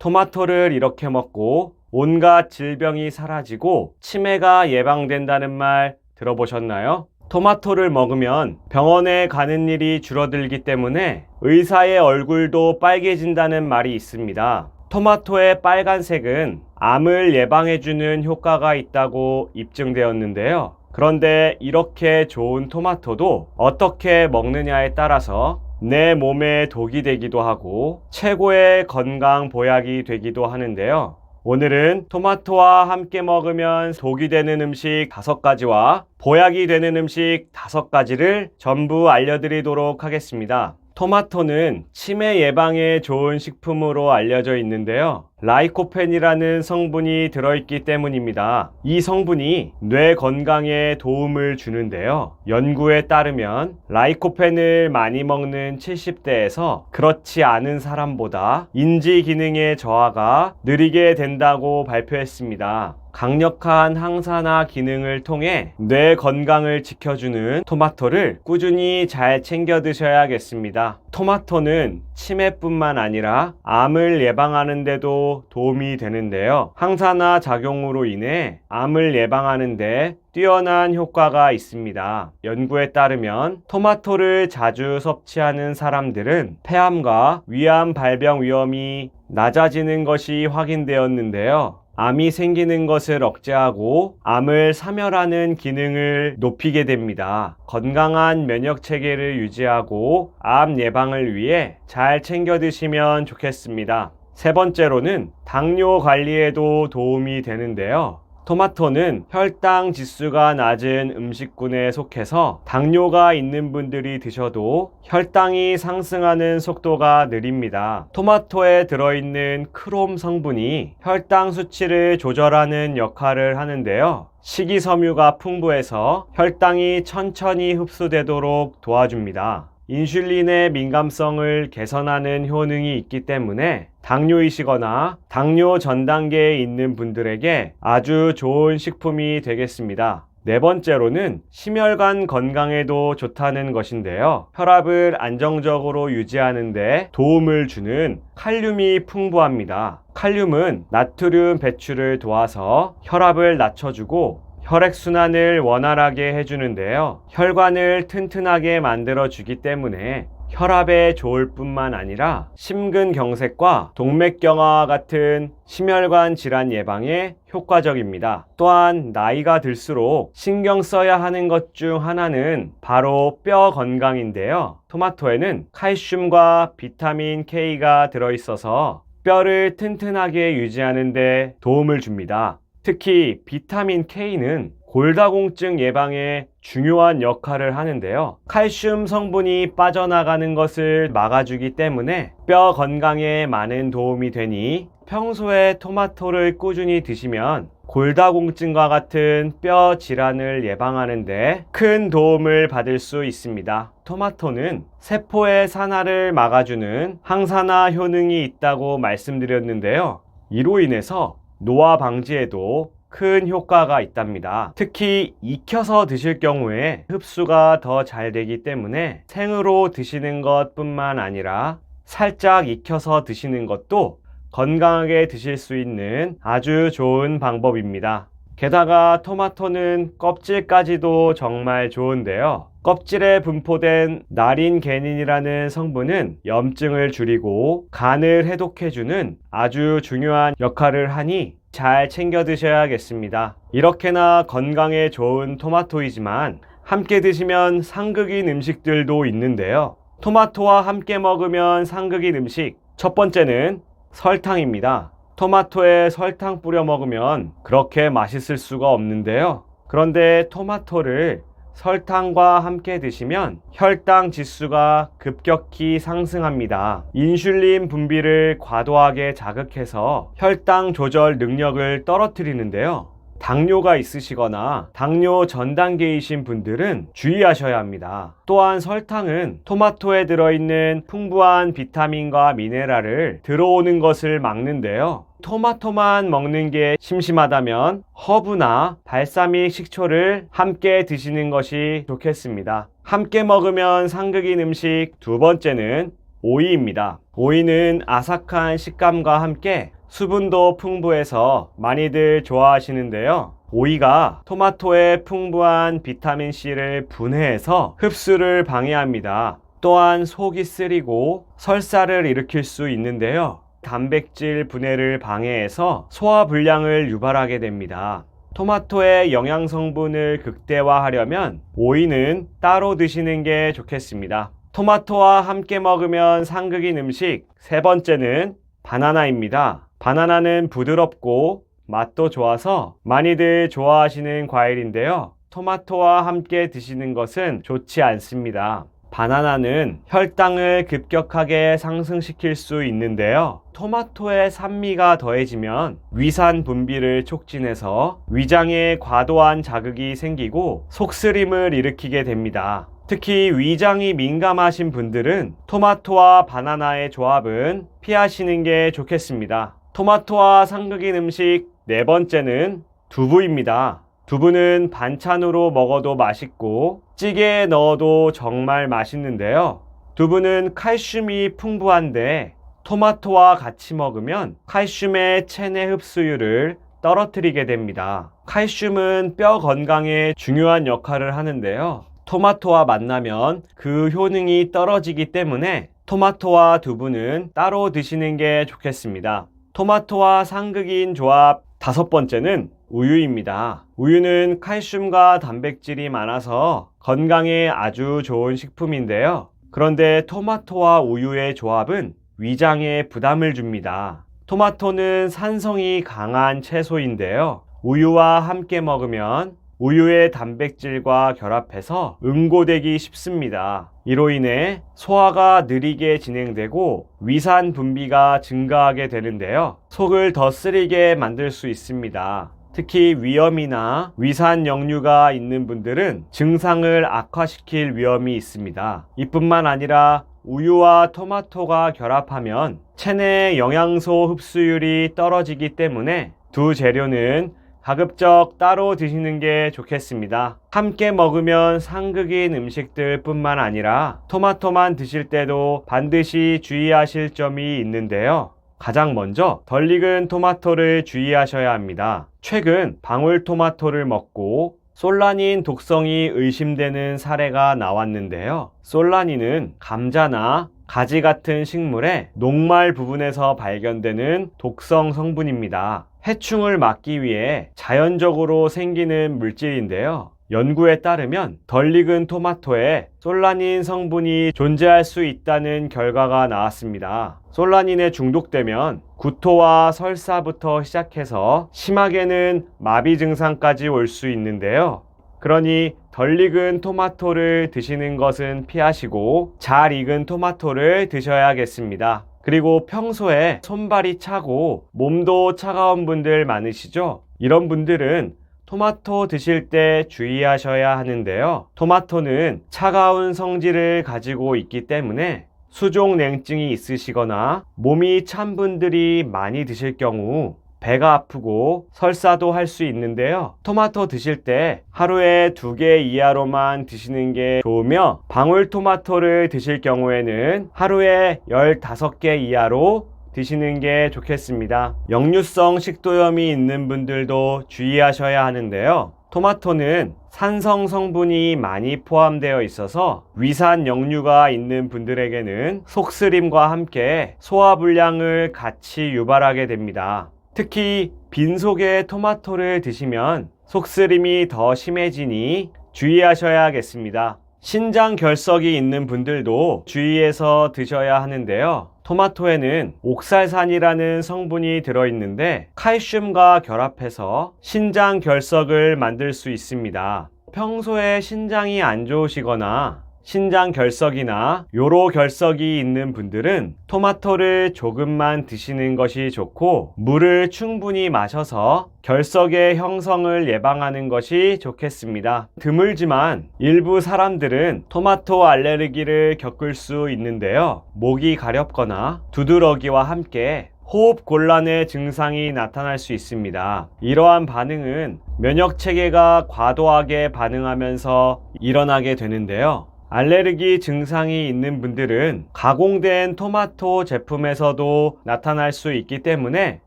토마토를 이렇게 먹고 온갖 질병이 사라지고 치매가 예방된다는 말 들어보셨나요? 토마토를 먹으면 병원에 가는 일이 줄어들기 때문에 의사의 얼굴도 빨개진다는 말이 있습니다. 토마토의 빨간색은 암을 예방해주는 효과가 있다고 입증되었는데요. 그런데 이렇게 좋은 토마토도 어떻게 먹느냐에 따라서 내 몸에 독이 되기도 하고 최고의 건강 보약이 되기도 하는데요. 오늘은 토마토와 함께 먹으면 독이 되는 음식 5가지와 보약이 되는 음식 5가지를 전부 알려드리도록 하겠습니다. 토마토는 치매 예방에 좋은 식품으로 알려져 있는데요. 라이코펜이라는 성분이 들어있기 때문입니다. 이 성분이 뇌 건강에 도움을 주는데요. 연구에 따르면 라이코펜을 많이 먹는 70대에서 그렇지 않은 사람보다 인지 기능의 저하가 느리게 된다고 발표했습니다. 강력한 항산화 기능을 통해 뇌 건강을 지켜주는 토마토를 꾸준히 잘 챙겨 드셔야겠습니다. 토마토는 치매뿐만 아니라 암을 예방하는 데도 도움이 되는데요. 항산화 작용으로 인해 암을 예방하는 데 뛰어난 효과가 있습니다. 연구에 따르면 토마토를 자주 섭취하는 사람들은 폐암과 위암 발병 위험이 낮아지는 것이 확인되었는데요. 암이 생기는 것을 억제하고 암을 사멸하는 기능을 높이게 됩니다. 건강한 면역 체계를 유지하고 암 예방을 위해 잘 챙겨 드시면 좋겠습니다. 세 번째로는 당뇨 관리에도 도움이 되는데요. 토마토는 혈당 지수가 낮은 음식군에 속해서 당뇨가 있는 분들이 드셔도 혈당이 상승하는 속도가 느립니다. 토마토에 들어있는 크롬 성분이 혈당 수치를 조절하는 역할을 하는데요. 식이섬유가 풍부해서 혈당이 천천히 흡수되도록 도와줍니다. 인슐린의 민감성을 개선하는 효능이 있기 때문에 당뇨이시거나 당뇨 전 단계에 있는 분들에게 아주 좋은 식품이 되겠습니다. 네 번째로는 심혈관 건강에도 좋다는 것인데요. 혈압을 안정적으로 유지하는 데 도움을 주는 칼륨이 풍부합니다. 칼륨은 나트륨 배출을 도와서 혈압을 낮춰주고 혈액순환을 원활하게 해주는데요. 혈관을 튼튼하게 만들어주기 때문에 혈압에 좋을 뿐만 아니라 심근경색과 동맥경화와 같은 심혈관 질환 예방에 효과적입니다. 또한 나이가 들수록 신경 써야 하는 것 중 하나는 바로 뼈 건강인데요. 토마토에는 칼슘과 비타민 K가 들어있어서 뼈를 튼튼하게 유지하는 데 도움을 줍니다. 특히 비타민 K는 골다공증 예방에 중요한 역할을 하는데요. 칼슘 성분이 빠져나가는 것을 막아주기 때문에 뼈 건강에 많은 도움이 되니 평소에 토마토를 꾸준히 드시면 골다공증과 같은 뼈 질환을 예방하는 데 큰 도움을 받을 수 있습니다. 토마토는 세포의 산화를 막아주는 항산화 효능이 있다고 말씀드렸는데요. 이로 인해서 노화 방지에도 큰 효과가 있답니다. 특히 익혀서 드실 경우에 흡수가 더 잘 되기 때문에 생으로 드시는 것 뿐만 아니라 살짝 익혀서 드시는 것도 건강하게 드실 수 있는 아주 좋은 방법입니다. 게다가 토마토는 껍질까지도 정말 좋은데요. 껍질에 분포된 나린게닌이라는 성분은 염증을 줄이고 간을 해독해주는 아주 중요한 역할을 하니 잘 챙겨 드셔야겠습니다. 이렇게나 건강에 좋은 토마토이지만 함께 드시면 상극인 음식들도 있는데요. 토마토와 함께 먹으면 상극인 음식, 첫 번째는 설탕입니다. 토마토에 설탕 뿌려 먹으면 그렇게 맛있을 수가 없는데요. 그런데 토마토를 설탕과 함께 드시면 혈당 지수가 급격히 상승합니다. 인슐린 분비를 과도하게 자극해서 혈당 조절 능력을 떨어뜨리는데요. 당뇨가 있으시거나 당뇨 전 단계이신 분들은 주의하셔야 합니다. 또한 설탕은 토마토에 들어있는 풍부한 비타민과 미네랄을 들어오는 것을 막는데요. 토마토만 먹는 게 심심하다면 허브나 발사믹 식초를 함께 드시는 것이 좋겠습니다. 함께 먹으면 상극인 음식 두 번째는 오이입니다. 오이는 아삭한 식감과 함께 수분도 풍부해서 많이들 좋아하시는데요. 오이가 토마토의 풍부한 비타민C를 분해해서 흡수를 방해합니다. 또한 속이 쓰리고 설사를 일으킬 수 있는데요. 단백질 분해를 방해해서 소화불량을 유발하게 됩니다. 토마토의 영양 성분을 극대화하려면 오이는 따로 드시는 게 좋겠습니다. 토마토와 함께 먹으면 상극인 음식 세 번째는 바나나입니다. 바나나는 부드럽고 맛도 좋아서 많이들 좋아하시는 과일인데요. 토마토와 함께 드시는 것은 좋지 않습니다. 바나나는 혈당을 급격하게 상승시킬 수 있는데요. 토마토의 산미가 더해지면 위산 분비를 촉진해서 위장에 과도한 자극이 생기고 속쓰림을 일으키게 됩니다. 특히 위장이 민감하신 분들은 토마토와 바나나의 조합은 피하시는 게 좋겠습니다. 토마토와 상극인 음식 네 번째는 두부입니다. 두부는 반찬으로 먹어도 맛있고 찌개에 넣어도 정말 맛있는데요. 두부는 칼슘이 풍부한데 토마토와 같이 먹으면 칼슘의 체내 흡수율을 떨어뜨리게 됩니다. 칼슘은 뼈 건강에 중요한 역할을 하는데요. 토마토와 만나면 그 효능이 떨어지기 때문에 토마토와 두부는 따로 드시는 게 좋겠습니다. 토마토와 상극인 조합 다섯 번째는 우유입니다. 우유는 칼슘과 단백질이 많아서 건강에 아주 좋은 식품인데요. 그런데 토마토와 우유의 조합은 위장에 부담을 줍니다. 토마토는 산성이 강한 채소인데요. 우유와 함께 먹으면 우유의 단백질과 결합해서 응고되기 쉽습니다. 이로 인해 소화가 느리게 진행되고 위산 분비가 증가하게 되는데요. 속을 더 쓰리게 만들 수 있습니다. 특히 위염이나 위산 역류가 있는 분들은 증상을 악화시킬 위험이 있습니다. 이뿐만 아니라 우유와 토마토가 결합하면 체내 영양소 흡수율이 떨어지기 때문에 두 재료는 가급적 따로 드시는 게 좋겠습니다. 함께 먹으면 상극인 음식들 뿐만 아니라 토마토만 드실 때도 반드시 주의하실 점이 있는데요. 가장 먼저 덜 익은 토마토를 주의하셔야 합니다. 최근 방울토마토를 먹고 솔라닌 독성이 의심되는 사례가 나왔는데요. 솔라닌은 감자나 가지 같은 식물의 녹말 부분에서 발견되는 독성 성분입니다. 해충을 막기 위해 자연적으로 생기는 물질인데요. 연구에 따르면 덜 익은 토마토에 솔라닌 성분이 존재할 수 있다는 결과가 나왔습니다. 솔라닌에 중독되면 구토와 설사부터 시작해서 심하게는 마비 증상까지 올 수 있는데요. 그러니 덜 익은 토마토를 드시는 것은 피하시고 잘 익은 토마토를 드셔야겠습니다. 그리고 평소에 손발이 차고 몸도 차가운 분들 많으시죠? 이런 분들은 토마토 드실 때 주의하셔야 하는데요. 토마토는 차가운 성질을 가지고 있기 때문에 수족 냉증이 있으시거나 몸이 찬 분들이 많이 드실 경우 배가 아프고 설사도 할 수 있는데요. 토마토 드실 때 하루에 2개 이하로만 드시는 게 좋으며 방울토마토를 드실 경우에는 하루에 15개 이하로 드시는 게 좋겠습니다. 역류성 식도염이 있는 분들도 주의하셔야 하는데요. 토마토는 산성 성분이 많이 포함되어 있어서 위산 역류가 있는 분들에게는 속쓰림과 함께 소화불량을 같이 유발하게 됩니다. 특히 빈속에 토마토를 드시면 속쓰림이 더 심해지니 주의하셔야겠습니다. 신장 결석이 있는 분들도 주의해서 드셔야 하는데요. 토마토에는 옥살산이라는 성분이 들어있는데 칼슘과 결합해서 신장 결석을 만들 수 있습니다. 평소에 신장이 안 좋으시거나 신장 결석이나 요로 결석이 있는 분들은 토마토를 조금만 드시는 것이 좋고 물을 충분히 마셔서 결석의 형성을 예방하는 것이 좋겠습니다. 드물지만 일부 사람들은 토마토 알레르기를 겪을 수 있는데요. 목이 가렵거나 두드러기와 함께 호흡 곤란의 증상이 나타날 수 있습니다. 이러한 반응은 면역 체계가 과도하게 반응하면서 일어나게 되는데요. 알레르기 증상이 있는 분들은 가공된 토마토 제품에서도 나타날 수 있기 때문에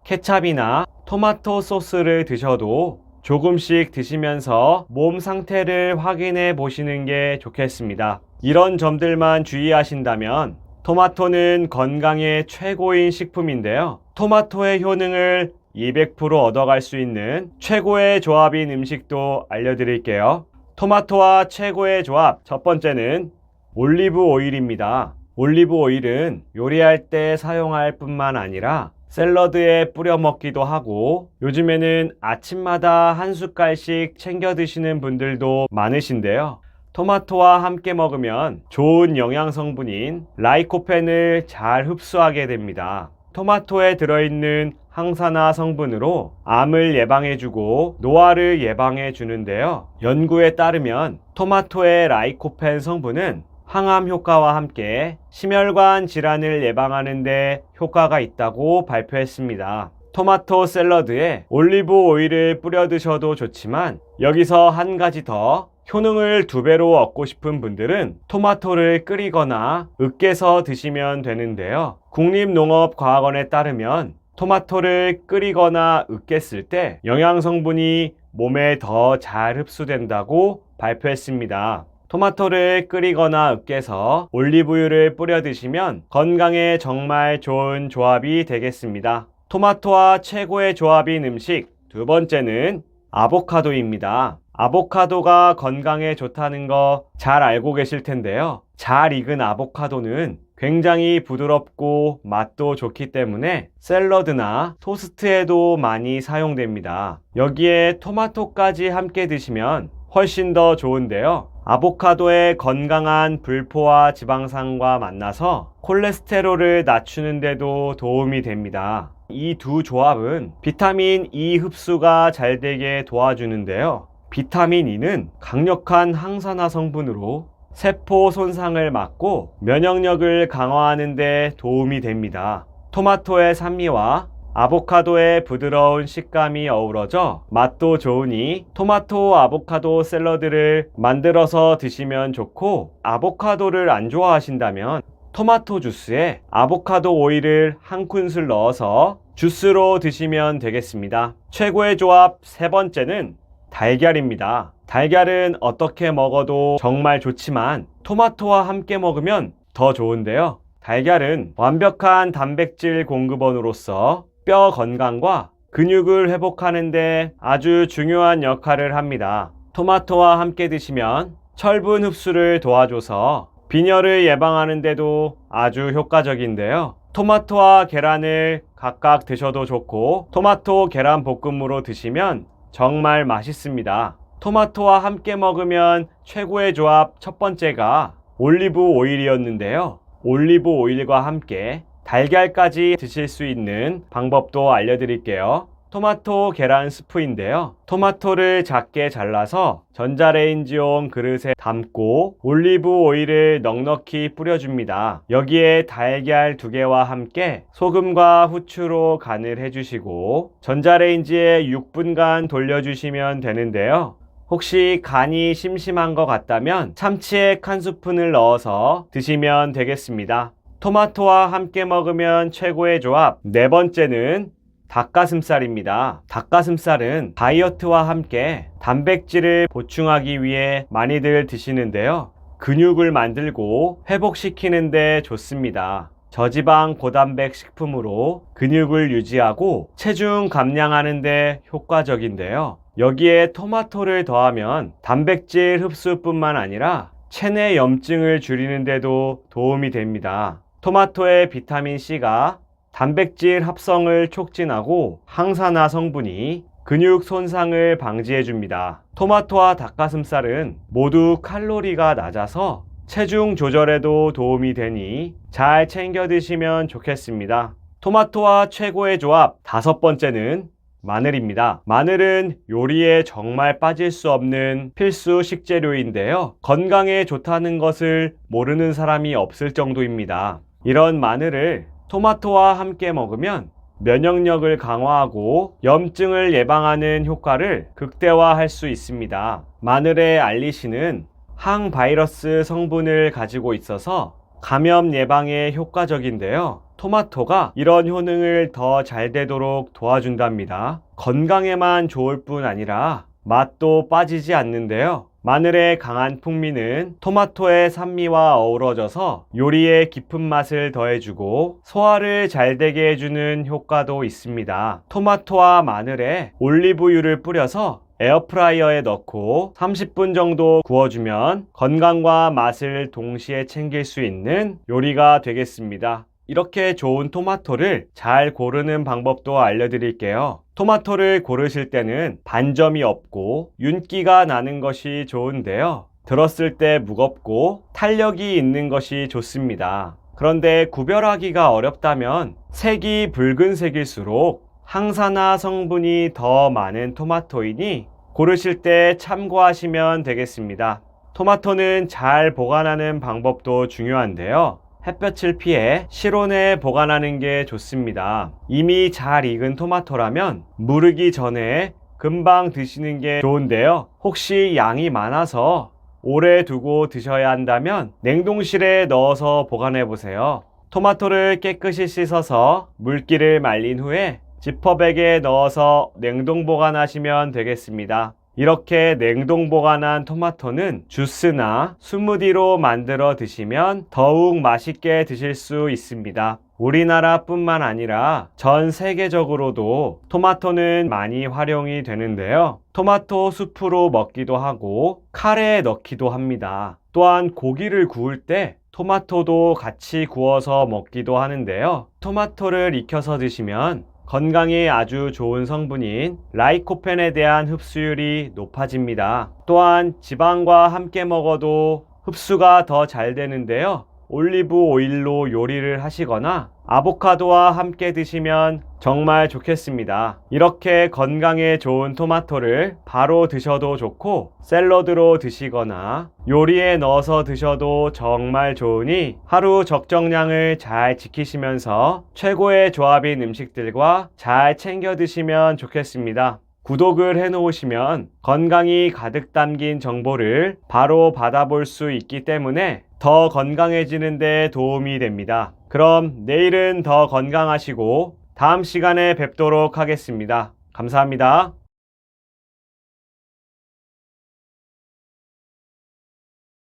케찹이나 토마토 소스를 드셔도 조금씩 드시면서 몸 상태를 확인해 보시는 게 좋겠습니다. 이런 점들만 주의하신다면 토마토는 건강에 최고인 식품인데요. 토마토의 효능을 200% 얻어갈 수 있는 최고의 조합인 음식도 알려드릴게요. 토마토와 최고의 조합, 첫 번째는 올리브 오일입니다. 올리브 오일은 요리할 때 사용할 뿐만 아니라 샐러드에 뿌려 먹기도 하고 요즘에는 아침마다 한 숟갈씩 챙겨 드시는 분들도 많으신데요. 토마토와 함께 먹으면 좋은 영양 성분인 라이코펜을 잘 흡수하게 됩니다. 토마토에 들어있는 항산화 성분으로 암을 예방해주고 노화를 예방해주는데요. 연구에 따르면 토마토의 라이코펜 성분은 항암 효과와 함께 심혈관 질환을 예방하는 데 효과가 있다고 발표했습니다. 토마토 샐러드에 올리브 오일을 뿌려 드셔도 좋지만 여기서 한 가지 더 효능을 2배로 얻고 싶은 분들은 토마토를 끓이거나 으깨서 드시면 되는데요. 국립농업과학원에 따르면 토마토를 끓이거나 으깼을 때 영양 성분이 몸에 더 잘 흡수된다고 발표했습니다. 토마토를 끓이거나 으깨서 올리브유를 뿌려 드시면 건강에 정말 좋은 조합이 되겠습니다. 토마토와 최고의 조합인 음식 두 번째는 아보카도입니다. 아보카도가 건강에 좋다는 거 잘 알고 계실 텐데요. 잘 익은 아보카도는 굉장히 부드럽고 맛도 좋기 때문에 샐러드나 토스트에도 많이 사용됩니다. 여기에 토마토까지 함께 드시면 훨씬 더 좋은데요. 아보카도의 건강한 불포화 지방산과 만나서 콜레스테롤을 낮추는 데도 도움이 됩니다. 이 두 조합은 비타민 E 흡수가 잘 되게 도와주는데요. 비타민 E는 강력한 항산화 성분으로 세포 손상을 막고 면역력을 강화하는 데 도움이 됩니다. 토마토의 산미와 아보카도의 부드러운 식감이 어우러져 맛도 좋으니 토마토 아보카도 샐러드를 만들어서 드시면 좋고, 아보카도를 안 좋아하신다면 토마토 주스에 아보카도 오일을 한 큰술 넣어서 주스로 드시면 되겠습니다. 최고의 조합 세 번째는 달걀입니다. 달걀은 어떻게 먹어도 정말 좋지만 토마토와 함께 먹으면 더 좋은데요. 달걀은 완벽한 단백질 공급원으로서 뼈 건강과 근육을 회복하는 데 아주 중요한 역할을 합니다. 토마토와 함께 드시면 철분 흡수를 도와줘서 빈혈을 예방하는 데도 아주 효과적인데요. 토마토와 계란을 각각 드셔도 좋고 토마토 계란 볶음으로 드시면 정말 맛있습니다. 토마토와 함께 먹으면 최고의 조합 첫 번째가 올리브 오일이었는데요. 올리브 오일과 함께 달걀까지 드실 수 있는 방법도 알려드릴게요. 토마토 계란 스프인데요. 토마토를 작게 잘라서 전자레인지용 그릇에 담고 올리브 오일을 넉넉히 뿌려줍니다. 여기에 달걀 2개와 함께 소금과 후추로 간을 해주시고 전자레인지에 6분간 돌려주시면 되는데요. 혹시 간이 심심한 것 같다면 참치액 한 스푼을 넣어서 드시면 되겠습니다. 토마토와 함께 먹으면 최고의 조합 네 번째는 닭가슴살입니다. 닭가슴살은 다이어트와 함께 단백질을 보충하기 위해 많이들 드시는데요. 근육을 만들고 회복시키는 데 좋습니다. 저지방 고단백 식품으로 근육을 유지하고 체중 감량하는 데 효과적인데요. 여기에 토마토를 더하면 단백질 흡수뿐만 아니라 체내 염증을 줄이는 데도 도움이 됩니다. 토마토의 비타민 C가 단백질 합성을 촉진하고 항산화 성분이 근육 손상을 방지해 줍니다. 토마토와 닭가슴살은 모두 칼로리가 낮아서 체중 조절에도 도움이 되니 잘 챙겨 드시면 좋겠습니다. 토마토와 최고의 조합 다섯 번째는 마늘입니다. 마늘은 요리에 정말 빠질 수 없는 필수 식재료인데요. 건강에 좋다는 것을 모르는 사람이 없을 정도입니다. 이런 마늘을 토마토와 함께 먹으면 면역력을 강화하고 염증을 예방하는 효과를 극대화할 수 있습니다. 마늘의 알리신은 항바이러스 성분을 가지고 있어서 감염 예방에 효과적인데요. 토마토가 이런 효능을 더 잘 되도록 도와준답니다. 건강에만 좋을 뿐 아니라 맛도 빠지지 않는데요. 마늘의 강한 풍미는 토마토의 산미와 어우러져서 요리에 깊은 맛을 더해주고 소화를 잘 되게 해주는 효과도 있습니다. 토마토와 마늘에 올리브유를 뿌려서 에어프라이어에 넣고 30분 정도 구워주면 건강과 맛을 동시에 챙길 수 있는 요리가 되겠습니다. 이렇게 좋은 토마토를 잘 고르는 방법도 알려드릴게요. 토마토를 고르실 때는 반점이 없고 윤기가 나는 것이 좋은데요. 들었을 때 무겁고 탄력이 있는 것이 좋습니다. 그런데 구별하기가 어렵다면 색이 붉은색일수록 항산화 성분이 더 많은 토마토이니 고르실 때 참고하시면 되겠습니다. 토마토는 잘 보관하는 방법도 중요한데요. 햇볕을 피해 실온에 보관하는 게 좋습니다. 이미 잘 익은 토마토라면 무르기 전에 금방 드시는 게 좋은데요. 혹시 양이 많아서 오래 두고 드셔야 한다면 냉동실에 넣어서 보관해 보세요. 토마토를 깨끗이 씻어서 물기를 말린 후에 지퍼백에 넣어서 냉동 보관하시면 되겠습니다. 이렇게 냉동 보관한 토마토는 주스나 스무디로 만들어 드시면 더욱 맛있게 드실 수 있습니다. 우리나라뿐만 아니라 전 세계적으로도 토마토는 많이 활용이 되는데요. 토마토 수프로 먹기도 하고 카레에 넣기도 합니다. 또한 고기를 구울 때 토마토도 같이 구워서 먹기도 하는데요. 토마토를 익혀서 드시면 건강에 아주 좋은 성분인 라이코펜에 대한 흡수율이 높아집니다. 또한 지방과 함께 먹어도 흡수가 더 잘 되는데요. 올리브 오일로 요리를 하시거나 아보카도와 함께 드시면 정말 좋겠습니다. 이렇게 건강에 좋은 토마토를 바로 드셔도 좋고 샐러드로 드시거나 요리에 넣어서 드셔도 정말 좋으니 하루 적정량을 잘 지키시면서 최고의 조합인 음식들과 잘 챙겨 드시면 좋겠습니다. 구독을 해 놓으시면 건강이 가득 담긴 정보를 바로 받아볼 수 있기 때문에 더 건강해지는 데 도움이 됩니다. 그럼 내일은 더 건강하시고 다음 시간에 뵙도록 하겠습니다. 감사합니다.